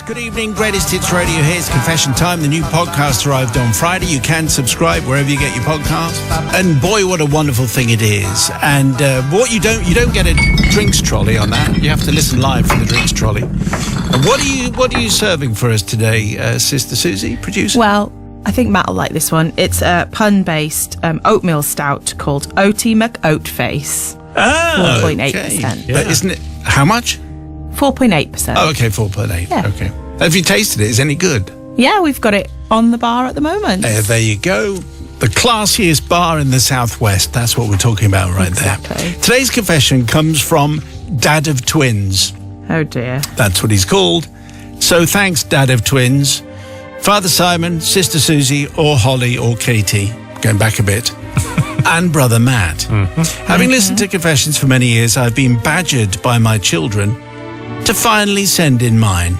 Good evening, Greatest Hits Radio. Here's Confession Time. The new podcast arrived on Friday. You can subscribe wherever you get your podcast. And boy, what a wonderful thing it is. And what you don't get a drinks trolley on that. You have to listen live for the drinks trolley. And what are you serving for us today, Sister Susie, producer? Well, I think Matt will like this one. It's a pun-based oatmeal stout called Oaty McOatface. 4.8%. Okay. Yeah. But isn't it, how much? 4.8%. Oh, okay, 4.8. Yeah. Okay. Have you tasted it? Is it any good? Yeah, we've got it on the bar at the moment. There you go. The classiest bar in the Southwest. That's what we're talking about right there. Today's confession comes from Dad of Twins. Oh, dear. That's what he's called. So thanks, Dad of Twins. Father Simon, Sister Susie, or Holly, or Katie, going back a bit, and Brother Matt. Having listened to confessions for many years, I've been badgered by my children to finally send in mine.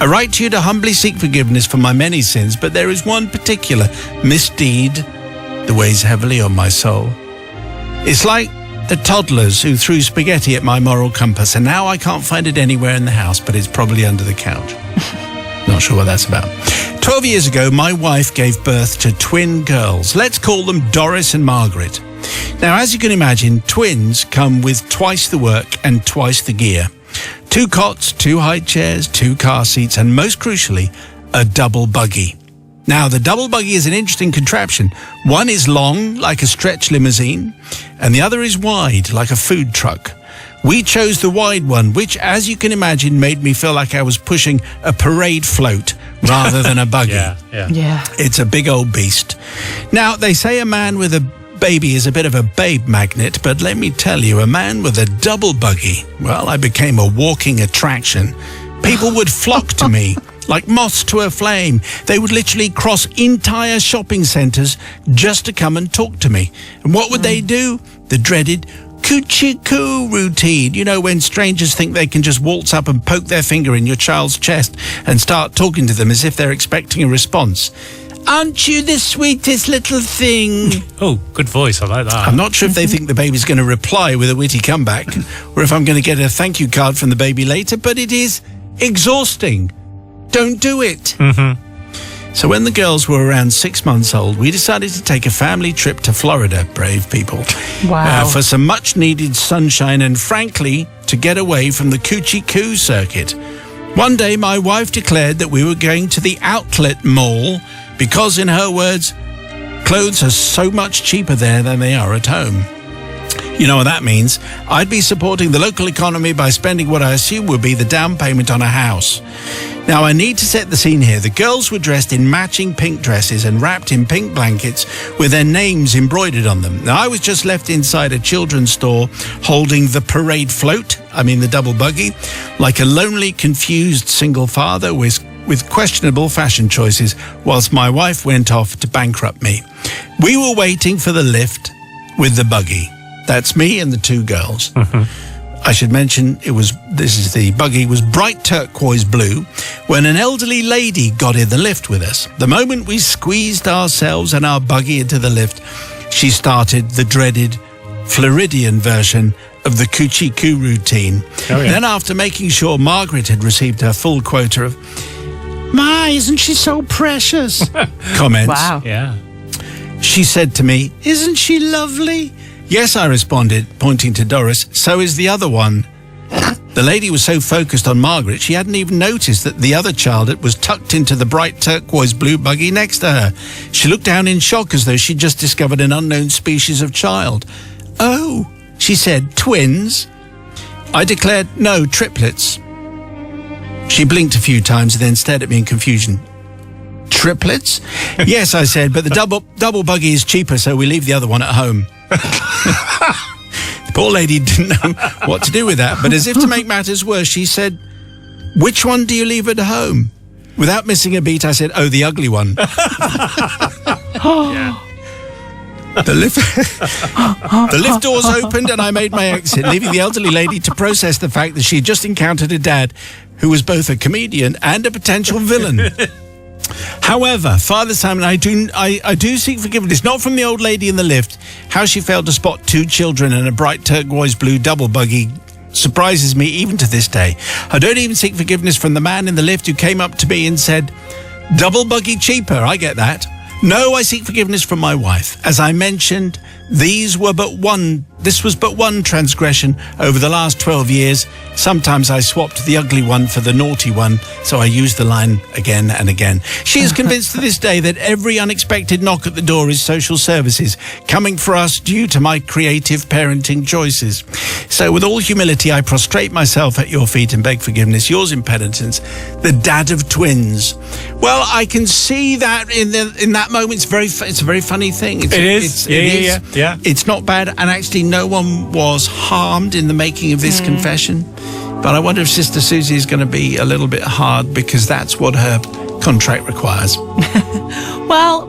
I write to you to humbly seek forgiveness for my many sins, but there is one particular misdeed that weighs heavily on my soul. It's like the toddlers who threw spaghetti at my moral compass, and now I can't find it anywhere in the house, but it's probably under the couch. Not sure what that's about. 12 years ago, my wife gave birth to twin girls. Let's call them Doris and Margaret. Now, as you can imagine, twins come with twice the work and twice the gear. 2 cots, 2 high chairs, 2 car seats, and most crucially, a double buggy. Now, the double buggy is an interesting contraption. One is long, like a stretch limousine, and the other is wide, like a food truck. We chose the wide one, which, as you can imagine, made me feel like I was pushing a parade float rather than a buggy. Yeah. It's a big old beast. Now, they say a man with a baby is a bit of a babe magnet, but let me tell you, a man with a double buggy, well, I became a walking attraction. People would flock to me like moths to a flame. They would literally cross entire shopping centres just to come and talk to me. And what would they do? The dreaded coochie-coo routine. You know, when strangers think they can just waltz up and poke their finger in your child's chest and start talking to them as if they're expecting a response. Aren't you the sweetest little thing? Oh, good voice. I like that. I'm not sure if they think the baby's going to reply with a witty comeback or if I'm going to get a thank you card from the baby later, but it is exhausting. Don't do it. So when the girls were around 6 months old, we decided to take a family trip to Florida, brave people. Wow. For some much-needed sunshine and, frankly, to get away from the coochie-coo circuit. One day, my wife declared that we were going to the outlet mall because, in her words, clothes are so much cheaper there than they are at home. You know what that means? I'd be supporting the local economy by spending what I assume would be the down payment on a house. Now, I need to set the scene here. The girls were dressed in matching pink dresses and wrapped in pink blankets with their names embroidered on them. Now, I was just left inside a children's store holding the parade float, the double buggy, like a lonely, confused single father with questionable fashion choices, whilst my wife went off to bankrupt me. We were waiting for the lift with the buggy. That's me and the 2 girls. I should mention the buggy was bright turquoise blue when an elderly lady got in the lift with us. The moment we squeezed ourselves and our buggy into the lift, she started the dreaded Floridian version of the coochie-coo routine. Oh, yeah. Then, after making sure Margaret had received her full quota of "My, isn't she so precious?" comments. Wow. Yeah. She said to me, "Isn't she lovely?" "Yes," I responded, pointing to Doris. "So is the other one." The lady was so focused on Margaret, she hadn't even noticed that the other child was tucked into the bright turquoise blue buggy next to her. She looked down in shock as though she'd just discovered an unknown species of child. "Oh," she said, "twins?" I declared, "No, triplets." She blinked a few times and then stared at me in confusion. "Triplets?" "Yes," I said, "but the double buggy is cheaper, so we leave the other one at home." The poor lady didn't know what to do with that, but as if to make matters worse, she said, "Which one do you leave at home?" Without missing a beat, I said, "Oh, the ugly one." The lift doors opened and I made my exit, leaving the elderly lady to process the fact that she had just encountered a dad who was both a comedian and a potential villain. However, Father Simon, I do seek forgiveness, not from the old lady in the lift. How she failed to spot 2 children and a bright turquoise blue double buggy surprises me even to this day. I don't even seek forgiveness from the man in the lift who came up to me and said, "Double buggy cheaper." I get that. No, I seek forgiveness from my wife. As I mentioned, this was but one transgression over the last 12 years. Sometimes I swapped the ugly one for the naughty one, so I used the line again and again. She is convinced to this day that every unexpected knock at the door is social services coming for us due to my creative parenting choices. So with all humility, I prostrate myself at your feet and beg forgiveness. Yours in penitence, the dad of twins. Well, I can see that in that moment. It's a very funny thing. It is. Yeah. It's not bad, and actually no one was harmed in the making of this confession. But I wonder if Sister Susie is going to be a little bit hard, because that's what her contract requires. Well,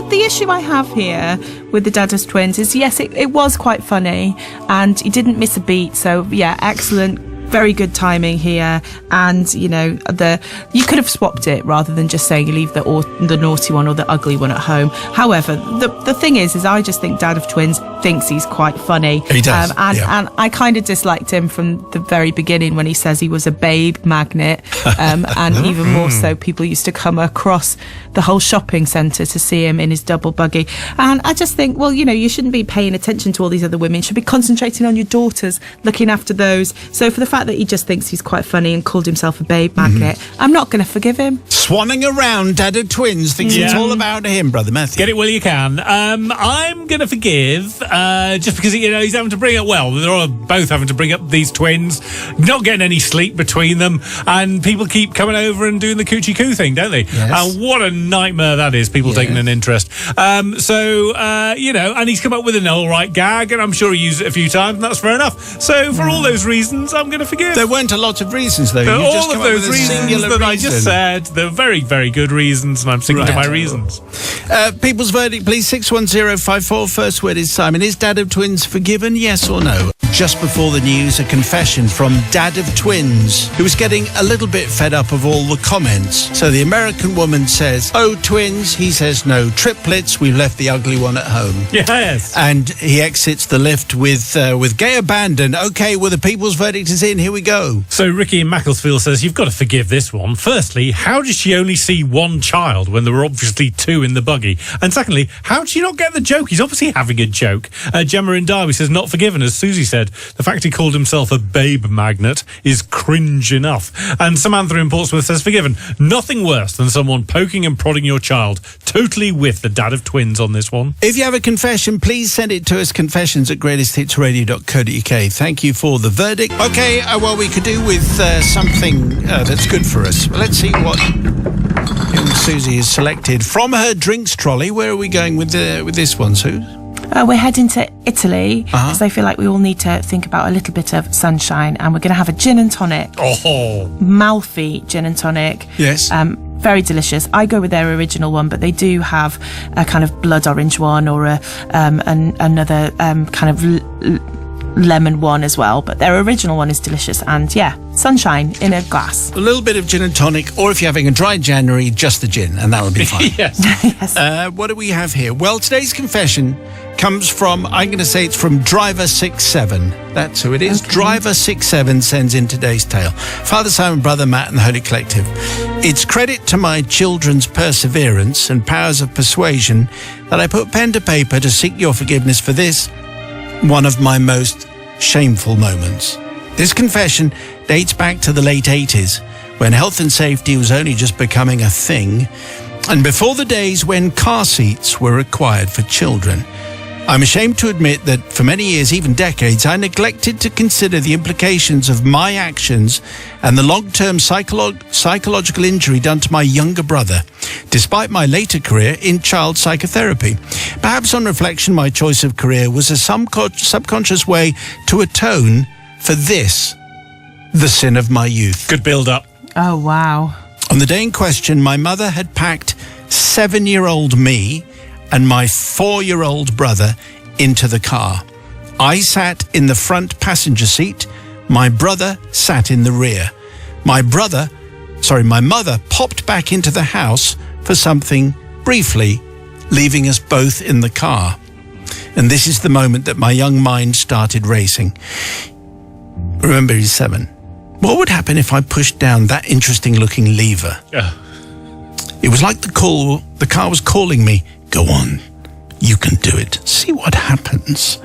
the issue I have here with the Dad of Twins is, yes, it was quite funny, and he didn't miss a beat. So yeah, excellent. Very good timing here, and you could have swapped it rather than just saying you leave the naughty one or the ugly one at home. However, the thing is I just think Dad of Twins thinks he's quite funny. He does, and I kind of disliked him from the very beginning when he says he was a babe magnet, and even more so, people used to come across the whole shopping centre to see him in his double buggy. And I just think, well, you shouldn't be paying attention to all these other women. You should be concentrating on your daughters, looking after those. So for the fact that he just thinks he's quite funny and called himself a babe magnet, I'm not going to forgive him. Swanning around Dad of Twins, thinks it's all about him, Brother Matthew. Get it while you can. I'm going to forgive, just because he's having to bring up. Well, they're all both having to bring up these twins, not getting any sleep between them, and people keep coming over and doing the coochie coo thing, don't they? Yes. And what a nightmare that is. People taking an interest. And he's come up with an all right gag, and I'm sure he used it a few times, and that's fair enough. So for all those reasons, I'm going to forgive. There weren't a lot of reasons, though. All just of come up those with a reasons singular that I reason. just said, they're very, very good reasons, and I'm sticking to my reasons. People's verdict, please. 61054. First word is Simon. Is Dad of Twins forgiven? Yes or no? Just before the news, a confession from Dad of Twins, who was getting a little bit fed up of all the comments. So the American woman says, "Oh, twins." He says, "No, triplets. We've left the ugly one at home." Yes. And he exits the lift with gay abandon. Okay, well, the people's verdict is in. Here we go. So Ricky in Macclesfield says, you've got to forgive this one. Firstly, how did she only see one child when there were obviously two in the buggy? And secondly, how did she not get the joke? He's obviously having a joke. Gemma in Derby says, not forgiven. As Susie said, the fact he called himself a babe magnet is cringe enough. And Samantha in Portsmouth says, forgiven. Nothing worse than someone poking and prodding your child. Totally with the Dad of Twins on this one. If you have a confession, please send it to us, confessions@greatesthitsradio.co.uk. Thank you for the verdict. Okay, well, we could do with something that's good for us. Let's see what young Susie has selected from her drinks trolley. Where are we going with this one, Sue? We're heading to Italy, because I feel like we all need to think about a little bit of sunshine, and we're going to have a gin and tonic. Oh, Malfi gin and tonic. Yes. Very delicious. I go with their original one, but they do have a kind of blood orange one, or another kind of lemon one as well. But their original one is delicious, and yeah, sunshine in a glass. A little bit of gin and tonic, or if you're having a dry January, just the gin, and that would be fine. yes. Yes. What do we have here? Well, today's confession comes from, I'm going to say it's from Driver67. That's who it is. Okay. Driver67 sends in today's tale. Father Simon, Brother Matt and the Holy Collective. It's credit to my children's perseverance and powers of persuasion that I put pen to paper to seek your forgiveness for this, one of my most shameful moments. This confession dates back to the late 80s, when health and safety was only just becoming a thing, and before the days when car seats were required for children. I'm ashamed to admit that for many years, even decades, I neglected to consider the implications of my actions and the long-term psychological injury done to my younger brother, despite my later career in child psychotherapy. Perhaps on reflection, my choice of career was a subconscious way to atone for this, the sin of my youth. Good build-up. Oh, wow. On the day in question, my mother had packed 7-year-old me and my 4-year-old brother into the car. I sat in the front passenger seat. My brother sat in the rear. My mother popped back into the house for something briefly, leaving us both in the car. And this is the moment that my young mind started racing. Remember, he's 7. What would happen if I pushed down that interesting-looking lever? It was like the car was calling me. Go on, you can do it. See what happens.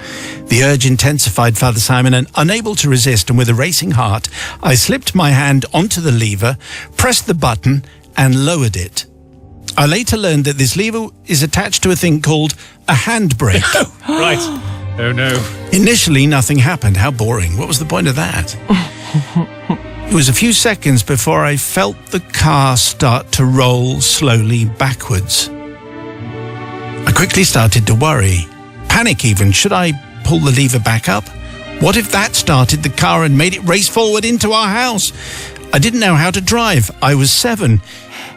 The urge intensified, Father Simon, and unable to resist, and with a racing heart, I slipped my hand onto the lever, pressed the button, and lowered it. I later learned that this lever is attached to a thing called a handbrake. Right. Oh, no. Initially, nothing happened. How boring. What was the point of that? It was a few seconds before I felt the car start to roll slowly backwards. I quickly started to worry. Panic even. Should I pull the lever back up? What if that started the car and made it race forward into our house? I didn't know how to drive. I was 7.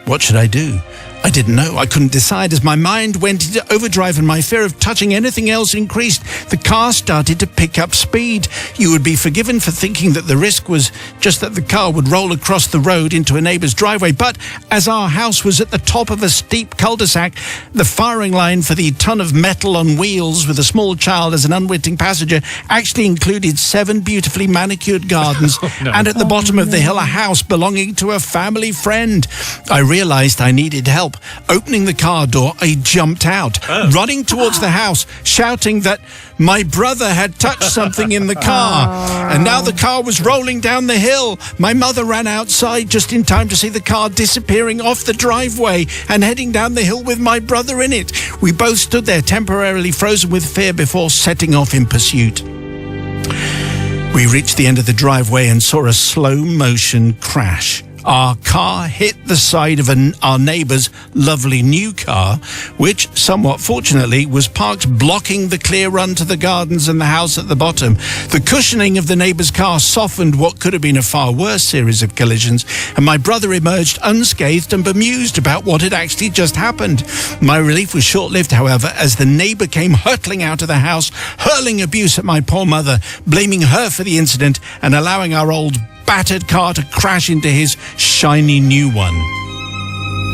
What should I do? I didn't know. I couldn't decide. As my mind went into overdrive and my fear of touching anything else increased, the car started to pick up speed. You would be forgiven for thinking that the risk was just that the car would roll across the road into a neighbour's driveway. But as our house was at the top of a steep cul-de-sac, the firing line for the ton of metal on wheels with a small child as an unwitting passenger actually included 7 beautifully manicured gardens and at the bottom of the hill a house belonging to a family friend. I realised I needed help. Opening the car door, I jumped out, running towards the house, shouting that my brother had touched something in the car. And now the car was rolling down the hill. My mother ran outside just in time to see the car disappearing off the driveway and heading down the hill with my brother in it. We both stood there temporarily frozen with fear before setting off in pursuit. We reached the end of the driveway and saw a slow-motion crash. Our car hit the side of our neighbour's lovely new car, which, somewhat fortunately, was parked blocking the clear run to the gardens and the house at the bottom. The cushioning of the neighbour's car softened what could have been a far worse series of collisions, and my brother emerged unscathed and bemused about what had actually just happened. My relief was short-lived, however, as the neighbour came hurtling out of the house, hurling abuse at my poor mother, blaming her for the incident and allowing our old battered car to crash into his shiny new one.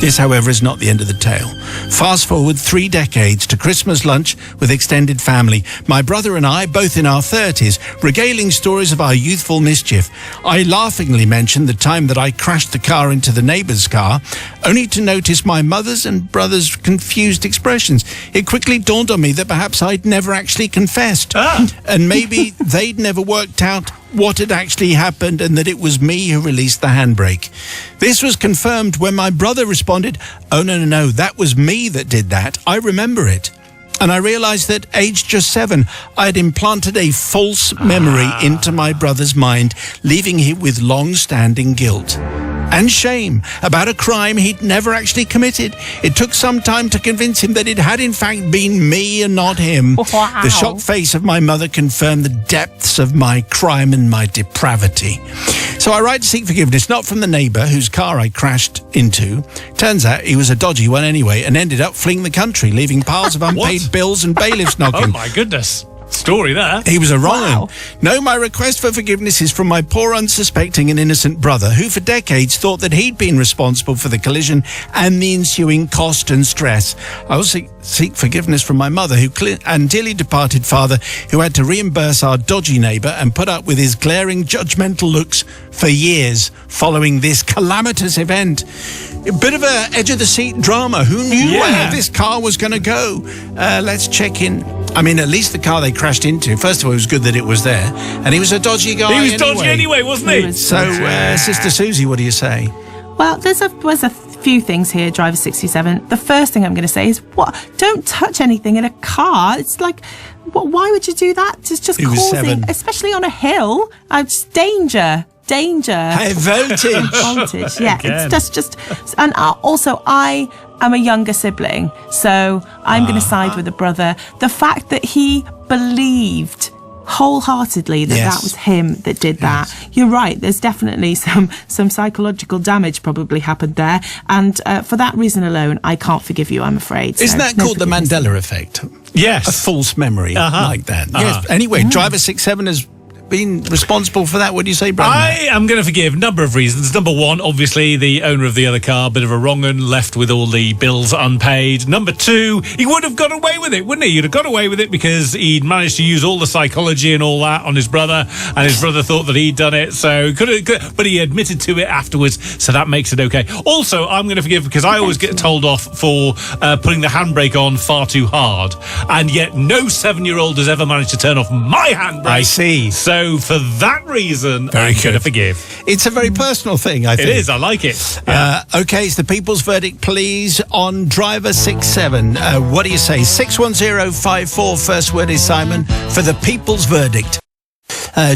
This, however, is not the end of the tale. Fast forward 3 decades to Christmas lunch with extended family. My brother and I, both in our 30s, regaling stories of our youthful mischief. I laughingly mentioned the time that I crashed the car into the neighbour's car, only to notice my mother's and brother's confused expressions. It quickly dawned on me that perhaps I'd never actually confessed. And maybe they'd never worked out what had actually happened and that it was me who released the handbrake. This was confirmed when my brother responded, "Oh, no, that was me that did that. I remember it." And I realised that, aged just 7, I had implanted a false memory into my brother's mind, leaving him with long-standing guilt and shame about a crime he'd never actually committed. It took some time to convince him that it had in fact been me and not him. Wow. The shocked face of my mother confirmed the depths of my crime and my depravity. So I write to seek forgiveness, not from the neighbour whose car I crashed into. Turns out he was a dodgy one anyway and ended up fleeing the country, leaving piles of unpaid bills and bailiffs knocking. Oh, my goodness. Story there. He was a wrong Wow. one. No, my request for forgiveness is from my poor, unsuspecting and innocent brother, who for decades thought that he'd been responsible for the collision and the ensuing cost and stress. I also seek forgiveness from my mother and dearly departed father, who had to reimburse our dodgy neighbour and put up with his glaring judgmental looks for years following this calamitous event. A bit of a edge-of-the-seat drama. Who knew where this car was going to go? Let's check in. I mean, at least the car they crashed into, first of all, it was good that it was there. And he was a dodgy guy He was dodgy anyway, wasn't he? So, Sister Susie, what do you say? Well, there's a few things here, Driver 67. The first thing I'm going to say is, don't touch anything in a car. It's like, why would you do that? It's just He was causing, 7. especially on a hill, it's danger. High voltage. Voltage, yeah. Again. It's just, and also I am a younger sibling, so I'm going to side with the brother. The fact that he believed wholeheartedly that that was him that did that. You're right. There's definitely some psychological damage probably happened there, and for that reason alone, I can't forgive you. I'm afraid. Isn't that called the Mandela effect? Yes. A false memory like that. Yes. Anyway, Driver 67 has been responsible for that? What do you say, Brad? I am going to forgive a number of reasons. Number one, obviously, the owner of the other car, bit of a wrong un, left with all the bills unpaid. Number two, he would have got away with it, wouldn't he? He'd have got away with it because he'd managed to use all the psychology and all that on his brother, and his brother thought that he'd done it, so but he admitted to it afterwards, so that makes it okay. Also, I'm going to forgive because I always get told off for putting the handbrake on far too hard, and yet no 7-year-old has ever managed to turn off my handbrake. I see. So for that reason, I'm going to forgive. It's a very personal thing, I think. It is. I like it. Yeah. Okay, it's the people's verdict, please, on driver 67. What do you say? 61054, first word is Simon, for the people's verdict.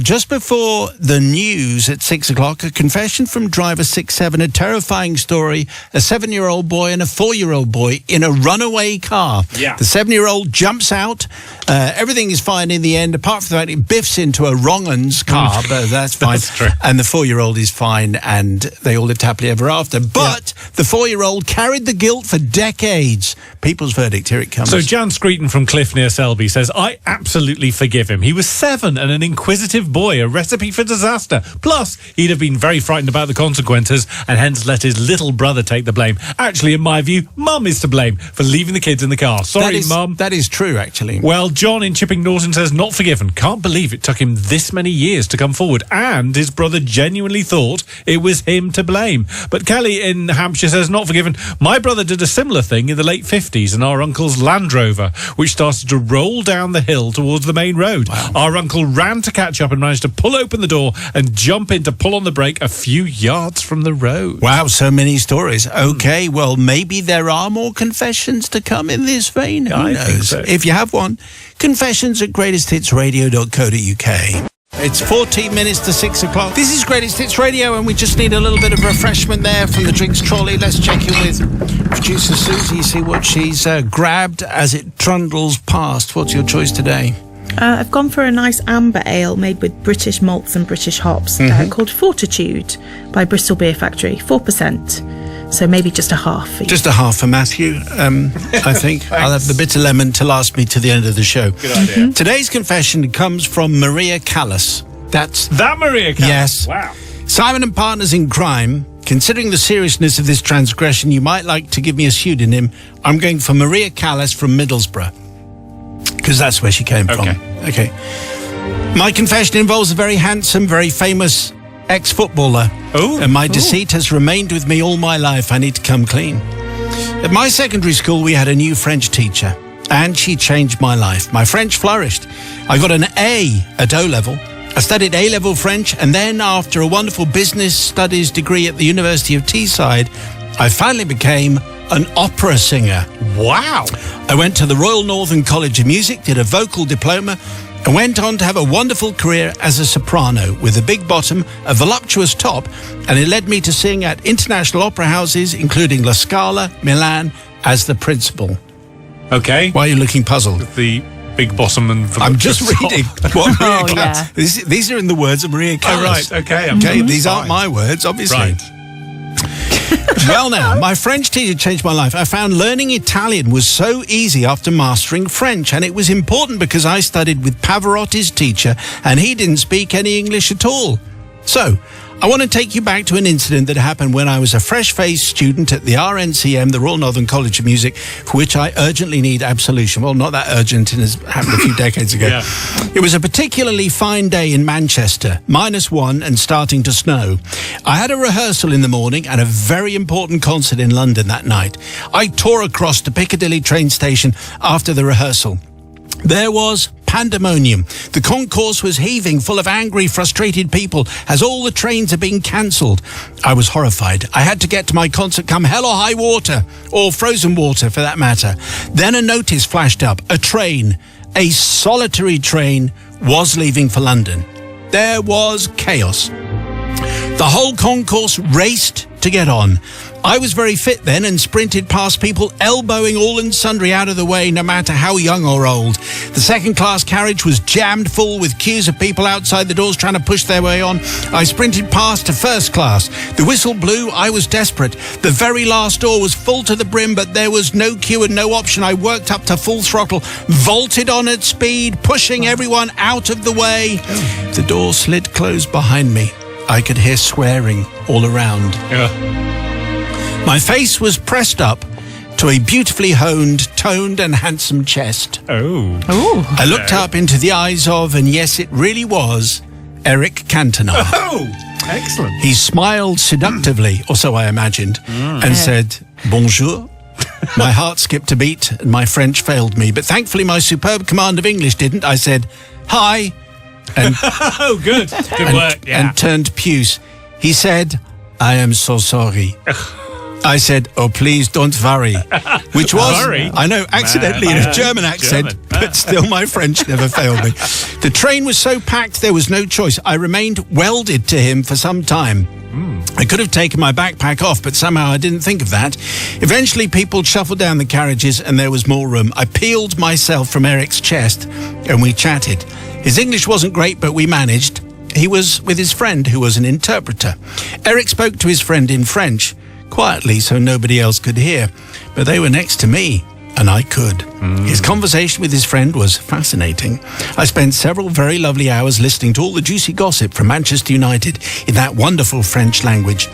Just before the news at 6 o'clock, a confession from driver 67, a terrifying story, a 7-year-old boy and a 4-year-old boy in a runaway car. Yeah. The 7-year-old jumps out. Everything is fine in the end, apart from the fact it biffs into a wrong un's car, but that's fine. That's true. And the 4-year-old is fine, and they all lived happily ever after. But the 4-year-old carried the guilt for decades. People's verdict, here it comes. So Jan Screeton from Cliff near Selby says, I absolutely forgive him. He was 7 and an inquisitive boy, a recipe for disaster. Plus, he'd have been very frightened about the consequences and hence let his little brother take the blame. Actually, in my view, Mum is to blame for leaving the kids in the car. Sorry, Mum. That is true, actually. Well, John in Chipping Norton says, not forgiven. Can't believe it took him this many years to come forward, and his brother genuinely thought it was him to blame. But Kelly in Hampshire says, not forgiven. My brother did a similar thing in the late 50s in our uncle's Land Rover, which started to roll down the hill towards the main road. Wow. Our uncle ran to catch up and managed to pull open the door and jump in to pull on the brake a few yards from the road. Wow, so many stories. Okay, well, maybe there are more confessions to come in this vein. Who knows? Think so. If you have one, confessions at greatesthitsradio.co.uk. It's 14 minutes to 6 o'clock. This is Greatest Hits Radio, and we just need a little bit of refreshment there from the drinks trolley. Let's check in with producer Susie, see what she's grabbed as it trundles past. What's your choice today? I've gone for a nice amber ale made with British malts and British hops called Fortitude by Bristol Beer Factory, 4%. So maybe just a half for you. Just a half for Matthew, I think. I'll have the bitter lemon to last me to the end of the show. Good idea. Today's confession comes from Maria Callas. That's That Maria Callas? Yes. Wow. Simon and Partners in Crime. Considering the seriousness of this transgression, you might like to give me a pseudonym. I'm going for Maria Callas from Middlesbrough, because that's where she came from. Okay. My confession involves a very handsome, very famous ex-footballer. Oh. And my deceit has remained with me all my life. I need to come clean. At my secondary school, we had a new French teacher, and she changed my life. My French flourished. I got an A at O-level. I studied A-level French, and then after a wonderful business studies degree at the University of Teesside, I finally became an opera singer. Wow. I went to the Royal Northern College of Music, did a vocal diploma, and went on to have a wonderful career as a soprano with a big bottom, a voluptuous top, and it led me to sing at international opera houses, including La Scala, Milan, as the principal. Okay. Why are you looking puzzled? The big bottom and I'm just reading what Maria Callas. yeah. These are in the words of Maria Callas. Oh, right. Okay. Okay, these aren't my words, obviously. Right. Well, now, my French teacher changed my life. I found learning Italian was so easy after mastering French, and it was important because I studied with Pavarotti's teacher, and he didn't speak any English at all. So, I want to take you back to an incident that happened when I was a fresh-faced student at the RNCM, the Royal Northern College of Music, for which I urgently need absolution. Well, not that urgent, it has happened a few decades ago. Yeah. It was a particularly fine day in Manchester, -1 and starting to snow. I had a rehearsal in the morning and a very important concert in London that night. I tore across to Piccadilly train station after the rehearsal. There was pandemonium. The concourse was heaving, full of angry, frustrated people, as all the trains had been cancelled. I was horrified. I had to get to my concert come hell or high water, or frozen water for that matter. Then a notice flashed up. A train, a solitary train, was leaving for London. There was chaos. The whole concourse raced to get on. I was very fit then and sprinted past people, elbowing all and sundry out of the way, no matter how young or old. The second-class carriage was jammed full with queues of people outside the doors trying to push their way on. I sprinted past to first class. The whistle blew. I was desperate. The very last door was full to the brim, but there was no queue and no option. I worked up to full throttle, vaulted on at speed, pushing everyone out of the way. The door slid closed behind me. I could hear swearing all around. My face was pressed up to a beautifully honed, toned and handsome chest. I looked up into the eyes of, and yes, it really was, Eric Cantona. Excellent. He smiled seductively, or so I imagined, and said, "Bonjour." My heart skipped a beat and my French failed me, but thankfully my superb command of English didn't. I said, "Hi," and good work. Yeah. And turned puce. He said, "I am so sorry." I said, "Oh, please don't worry," which was, I know, accidentally in a German accent, but still my French never failed me. The train was so packed there was no choice. I remained welded to him for some time. I could have taken my backpack off, but somehow I didn't think of that. Eventually, people shuffled down the carriages and there was more room. I peeled myself from Eric's chest and we chatted. His English wasn't great, but we managed. He was with his friend, who was an interpreter. Eric spoke to his friend in French, quietly so nobody else could hear, but they were next to me and I could. His conversation with his friend was fascinating. I spent several very lovely hours listening to all the juicy gossip from Manchester United in that wonderful French language.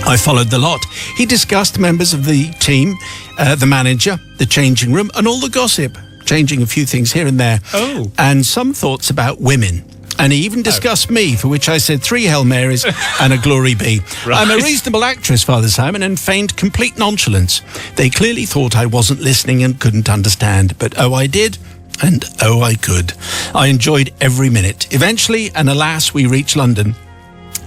I followed the lot. He discussed members of the team, the manager, the changing room, and all the gossip, changing a few things here and there, and some thoughts about women. And he even discussed me, for which I said 3 Hail Marys and a glory be. I'm a reasonable actress, Father Simon, and feigned complete nonchalance. They clearly thought I wasn't listening and couldn't understand, but oh, I did, and oh, I could. I enjoyed every minute. Eventually, and alas, we reached London.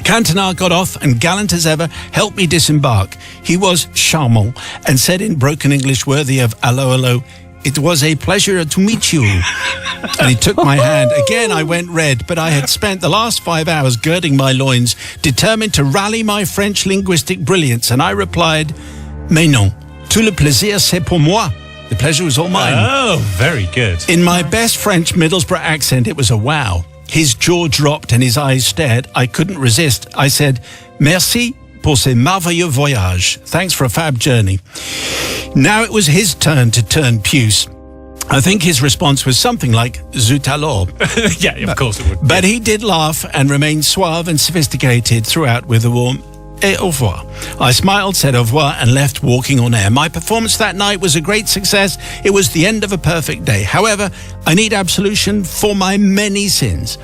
Cantona got off and, gallant as ever, helped me disembark. He was charmant and said in broken English worthy of "Allo, allo," "It was a pleasure to meet you." And he took my hand. Again, I went red, but I had spent the last 5 hours girding my loins, determined to rally my French linguistic brilliance, and I replied, "Mais non, tout le plaisir c'est pour moi." The pleasure was all mine. Oh, very good. In my best French Middlesbrough accent, it was a wow. His jaw dropped and his eyes stared. I couldn't resist. I said, "Merci pour ce merveilleux voyage." Thanks for a fab journey. Now it was his turn to turn puce. I think his response was something like, "Zut alors." Yeah, of course it would. But he did laugh and remained suave and sophisticated throughout with a warm "et au revoir." I smiled, said au revoir, and left walking on air. My performance that night was a great success. It was the end of a perfect day. However, I need absolution for my many sins.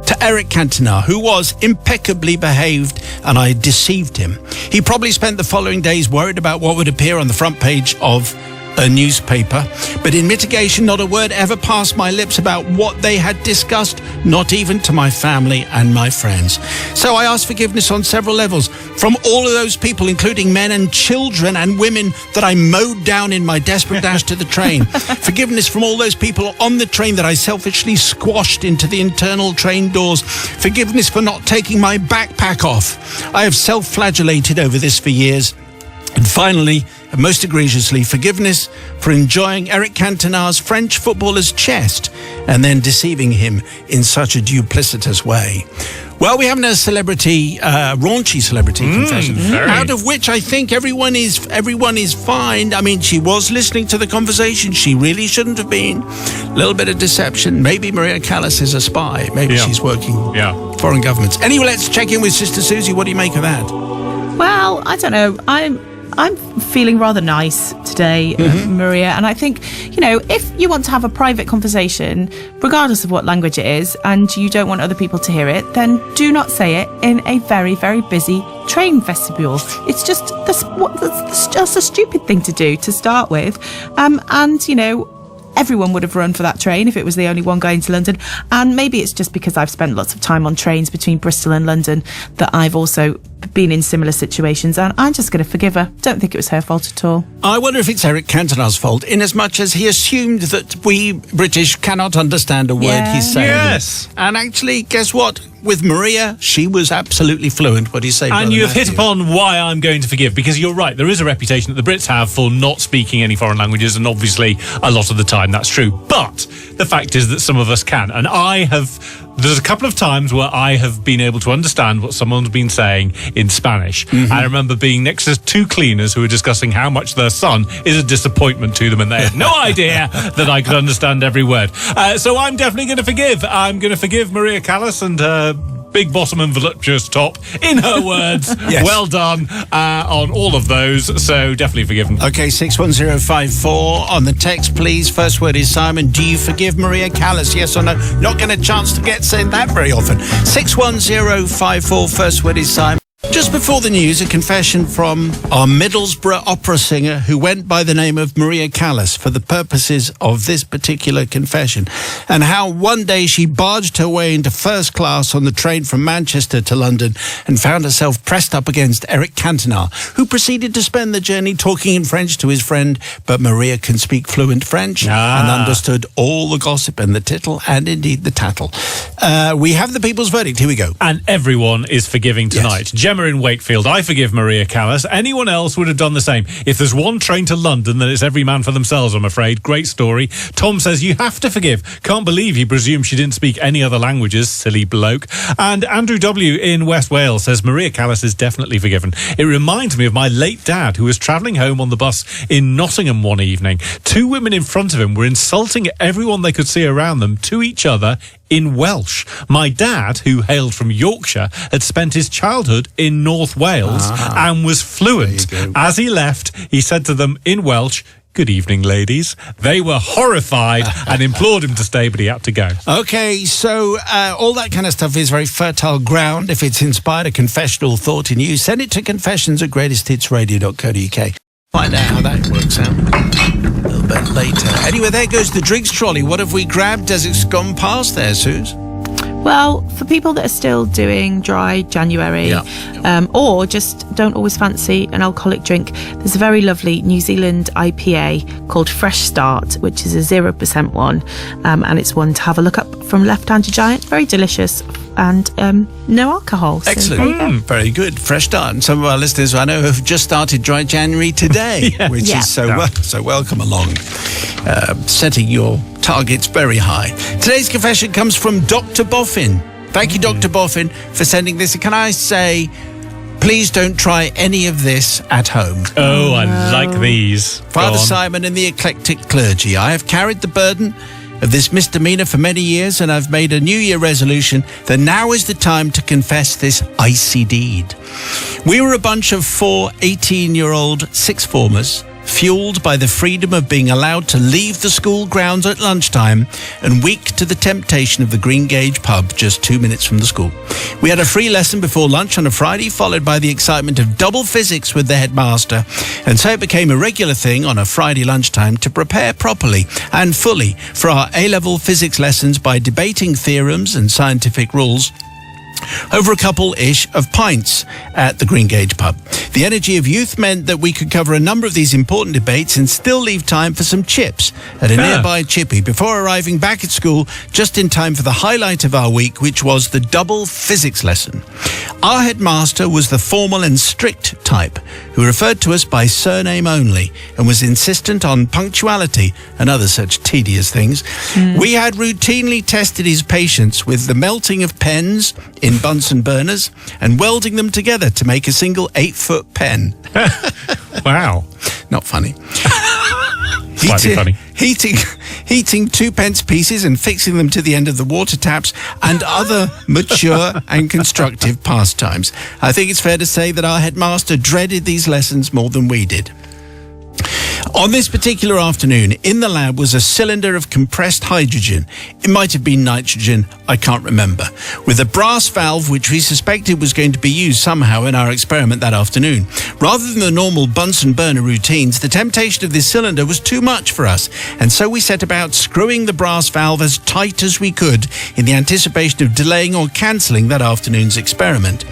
To Eric Cantona, who was impeccably behaved, and I deceived him. He probably spent the following days worried about what would appear on the front page of a newspaper, but in mitigation, not a word ever passed my lips about what they had discussed, not even to my family and my friends. So I asked forgiveness on several levels from all of those people, including men and children and women that I mowed down in my desperate dash to the train. Forgiveness from all those people on the train that I selfishly squashed into the internal train doors. Forgiveness for not taking my backpack off. I have self-flagellated over this for years. And finally, and most egregiously, forgiveness for enjoying Eric Cantona's French footballer's chest and then deceiving him in such a duplicitous way. Well, we haven't a celebrity, raunchy celebrity confession, out of which I think everyone is fine. I mean, she was listening to the conversation. She really shouldn't have been. A little bit of deception. Maybe Maria Callas is a spy. Maybe she's working foreign governments. Anyway, let's check in with Sister Susie. What do you make of that? Well, I don't know. I'm feeling rather nice today, Maria, and I think, you know, if you want to have a private conversation, regardless of what language it is, and you don't want other people to hear it, then do not say it in a very, very busy train vestibule. It's just a stupid thing to do to start with, and you know, everyone would have run for that train if it was the only one going to London. And maybe it's just because I've spent lots of time on trains between Bristol and London that I've also been in similar situations, and I'm just going to forgive her. Don't think it was her fault at all. I wonder if it's Eric Cantona's fault, in as much as he assumed that we British cannot understand a word he's saying. Yes. And actually, guess what? With Maria, she was absolutely fluent. What do you say, And Brother you have hit Matthew? upon why I'm going to forgive, because you're right, there is a reputation that the Brits have for not speaking any foreign languages, and obviously a lot of the time that's true. But the fact is that some of us can, and there's a couple of times where I have been able to understand what someone's been saying in Spanish. I remember being next to two cleaners who were discussing how much their son is a disappointment to them, and they had no idea that I could understand every word. So I'm definitely going to forgive. I'm going to forgive Maria Callas and her big bottom and voluptuous top, in her words. Yes. Well done on all of those, so definitely forgiven. Okay, 61054 on the text, please. First word is Simon. Do you forgive Maria Callas? Yes or no? Not getting a chance to get said that very often. 61054, first word is Simon. Just before the news, a confession from our Middlesbrough opera singer who went by the name of Maria Callas for the purposes of this particular confession, and how one day she barged her way into first class on the train from Manchester to London and found herself pressed up against Eric Cantona, who proceeded to spend the journey talking in French to his friend, but Maria can speak fluent French and understood all the gossip and the tittle and indeed the tattle. We have the people's verdict. Here we go. And everyone is forgiving tonight. Yes. Gemma in Wakefield, I forgive Maria Callas. Anyone else would have done the same. If there's one train to London, then it's every man for themselves, I'm afraid. Great story. Tom says, you have to forgive. Can't believe he presumed she didn't speak any other languages, silly bloke. And Andrew W. in West Wales says, Maria Callas is definitely forgiven. It reminds me of my late dad, who was travelling home on the bus in Nottingham one evening. Two women in front of him were insulting everyone they could see around them to each other in Welsh. My dad, who hailed from Yorkshire, had spent his childhood in North Wales and was fluent. As he left, he said to them in Welsh, "Good evening, ladies." They were horrified and implored him to stay, but he had to go. Okay, so all that kind of stuff is very fertile ground. If it's inspired a confessional thought in you, send it to confessions@greatesthitsradio.co.uk. Find out how that works out a little bit later. Anyway, there goes the drinks trolley. What have we grabbed as it's gone past there, Suze? Well, for people that are still doing dry January, or just don't always fancy an alcoholic drink, there's a very lovely New Zealand IPA called Fresh Start, which is a 0% one, and it's one to have a look up from Left Hand to Giant. Very delicious and no alcohol. So Excellent. Very good. Fresh Start. And some of our listeners I know have just started dry January today, which is so welcome along. Setting your targets very high. Today's confession comes from Dr. Boffin. Thank you, Dr. Boffin, for sending this. Can I say, please don't try any of this at home. Oh, I like these. Father Simon and the eclectic clergy. I have carried the burden of this misdemeanor for many years, and I've made a New Year resolution that now is the time to confess this icy deed. We were a bunch of 4 18-year-old sixth formers, fueled by the freedom of being allowed to leave the school grounds at lunchtime and weak to the temptation of the Green Gauge pub just 2 minutes from the school. We had a free lesson before lunch on a Friday, followed by the excitement of double physics with the headmaster, and so it became a regular thing on a Friday lunchtime to prepare properly and fully for our A-level physics lessons by debating theorems and scientific rules over a couple-ish of pints at the Green Gauge pub. The energy of youth meant that we could cover a number of these important debates and still leave time for some chips at a nearby chippy before arriving back at school just in time for the highlight of our week, which was the double physics lesson. Our headmaster was the formal and strict type who referred to us by surname only and was insistent on punctuality and other such tedious things. We had routinely tested his patience with the melting of pens in Bunsen burners and welding them together to make a single 8-foot pen. Wow. Not funny. Slightly funny. Heating 2-pence pieces and fixing them to the end of the water taps and other mature and constructive pastimes. I think it's fair to say that our headmaster dreaded these lessons more than we did. On this particular afternoon, in the lab was a cylinder of compressed hydrogen. It might have been nitrogen, I can't remember, with a brass valve which we suspected was going to be used somehow in our experiment that afternoon. Rather than the normal Bunsen burner routines, the temptation of this cylinder was too much for us, and so we set about screwing the brass valve as tight as we could in the anticipation of delaying or cancelling that afternoon's experiment.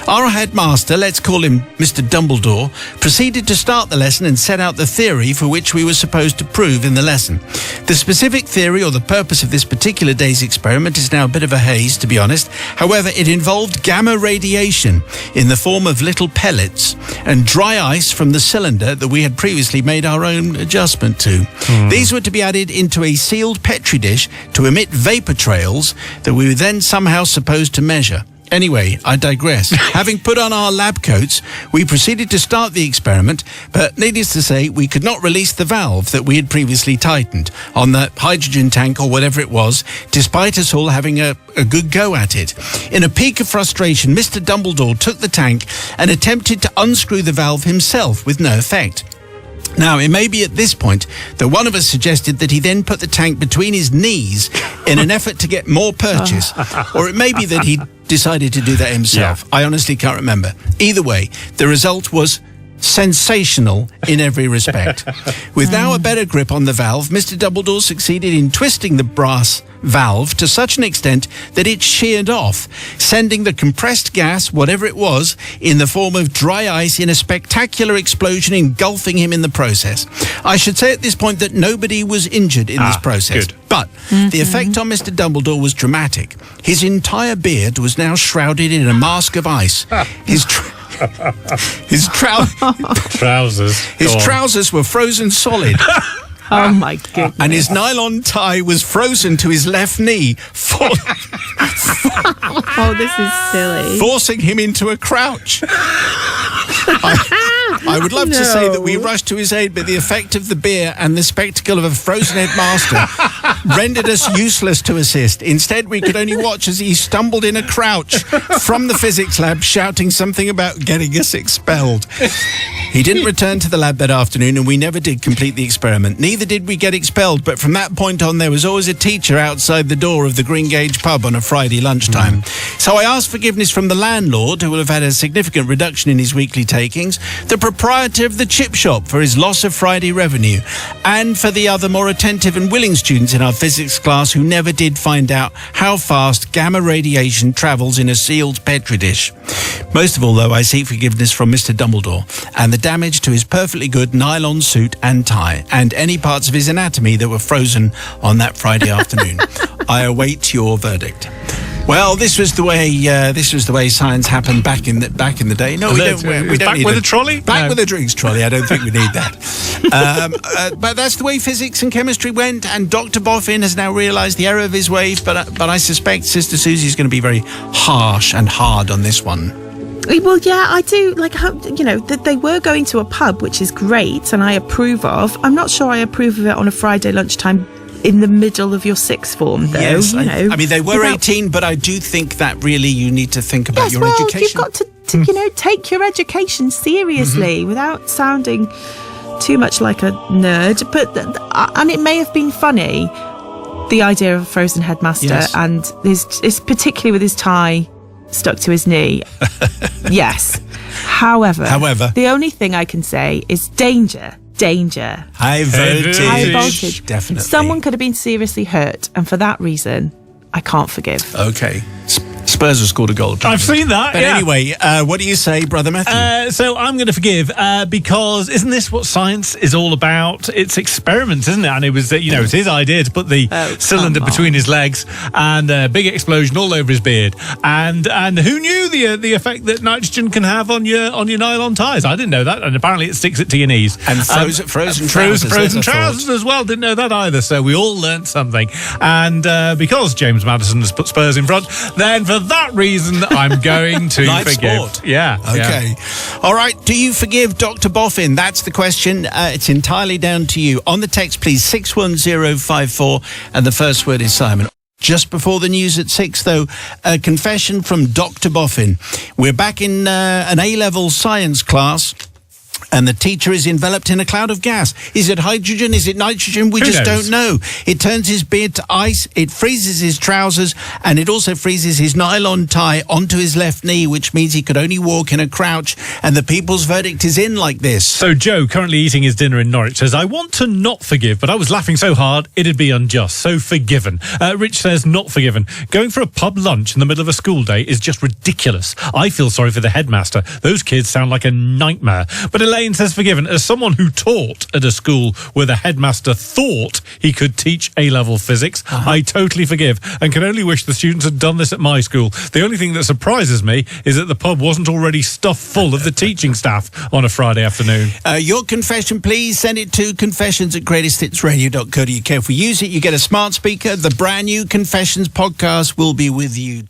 Our headmaster, let's call him Mr. Dumbledore, proceeded to start the lesson and set out the theory for which we were supposed to prove in the lesson. The specific theory or the purpose of this particular day's experiment is now a bit of a haze, to be honest. However, it involved gamma radiation in the form of little pellets and dry ice from the cylinder that we had previously made our own adjustment to. These were to be added into a sealed Petri dish to emit vapor trails that we were then somehow supposed to measure. Anyway, I digress. Having put on our lab coats, we proceeded to start the experiment, but needless to say, we could not release the valve that we had previously tightened on the hydrogen tank or whatever it was, despite us all having a good go at it. In a peak of frustration, Mr. Dumbledore took the tank and attempted to unscrew the valve himself with no effect. Now, it may be at this point that one of us suggested that he then put the tank between his knees in an effort to get more purchase. Or it may be that he decided to do that himself. Yeah. I honestly can't remember. Either way, the result was sensational in every respect. With now a better grip on the valve, Mr. Dumbledore succeeded in twisting the brass valve to such an extent that it sheared off, sending the compressed gas, whatever it was, in the form of dry ice in a spectacular explosion, engulfing him in the process. I should say at this point that nobody was injured in this process. Good. But the effect on Mr. Dumbledore was dramatic. His entire beard was now shrouded in a mask of ice. His trousers were frozen solid. Oh my goodness. And his nylon tie was frozen to his left knee, Oh, this is silly. forcing him into a crouch. I would love to say that we rushed to his aid, but the effect of the beer and the spectacle of a frozen headmaster rendered us useless to assist. Instead, we could only watch as he stumbled in a crouch from the physics lab, shouting something about getting us expelled. He didn't return to the lab that afternoon, and we never did complete the experiment. Neither did we get expelled, but from that point on, there was always a teacher outside the door of the Green Gage pub on a Friday lunchtime. So I asked forgiveness from the landlord, who will have had a significant reduction in his weekly takings, the proprietor of the chip shop for his loss of Friday revenue, and for the other more attentive and willing students in our physics class who never did find out how fast gamma radiation travels in a sealed Petri dish. Most of all, though, I seek forgiveness from Mr. Dumbledore and the damage to his perfectly good nylon suit and tie, and any parts of his anatomy that were frozen on that Friday afternoon. I await your verdict. Well, this was the way science happened back in the day. No, we don't back need with a trolley. Back with a drinks trolley. I don't think we need that. But that's the way physics and chemistry went. And Dr. Boffin has now realised the error of his ways. But I suspect Sister Susie's going to be very harsh and hard on this one. Well, yeah, I do. That they were going to a pub, which is great, and I approve of. I'm not sure I approve of it on a Friday lunchtime in the middle of your sixth form, though. Yes, I mean, they were 18, but I do think that really you need to think about your education. You've got to take your education seriously without sounding too much like a nerd. And it may have been funny, the idea of a frozen headmaster, and his particularly with his tie stuck to his knee. Yes. However, the only thing I can say is danger. High voltage. Definitely. Someone could have been seriously hurt, and for that reason, I can't forgive. Okay. Spurs have scored a goal. I've seen that. But anyway, what do you say, Brother Matthew? So I'm going to forgive because isn't this what science is all about? It's experiments, isn't it? And it was, it's his idea to put the cylinder between his legs and a big explosion all over his beard. And who knew the effect that nitrogen can have on your nylon ties? I didn't know that, and apparently it sticks it to your knees. And frozen trousers as well. Didn't know that either. So we all learnt something. And because James Maddison has put Spurs in front, then for that reason, I'm going to forgive. Sport. Yeah. Okay. Yeah. All right. Do you forgive Dr. Boffin? That's the question. It's entirely down to you. On the text, please, 61054, and the first word is Simon. Just before the news at 6, though, a confession from Dr. Boffin. We're back in an A-level science class. And the teacher is enveloped in a cloud of gas. Is it hydrogen? Is it nitrogen? We just don't know. It turns his beard to ice. It freezes his trousers. And it also freezes his nylon tie onto his left knee, which means he could only walk in a crouch. And the people's verdict is in like this. So Joe, currently eating his dinner in Norwich, says, I want to not forgive, but I was laughing so hard it'd be unjust. So forgiven. Rich says, not forgiven. Going for a pub lunch in the middle of a school day is just ridiculous. I feel sorry for the headmaster. Those kids sound like a nightmare. But Elaine says forgiven. As someone who taught at a school where the headmaster thought he could teach A-level physics, I totally forgive and can only wish the students had done this at my school. The only thing that surprises me is that the pub wasn't already stuffed full of the teaching staff on a Friday afternoon. Your confession, please send it to confessions@greatesthitsradio.co.uk. If we use it, you get a smart speaker. The brand new Confessions podcast will be with you.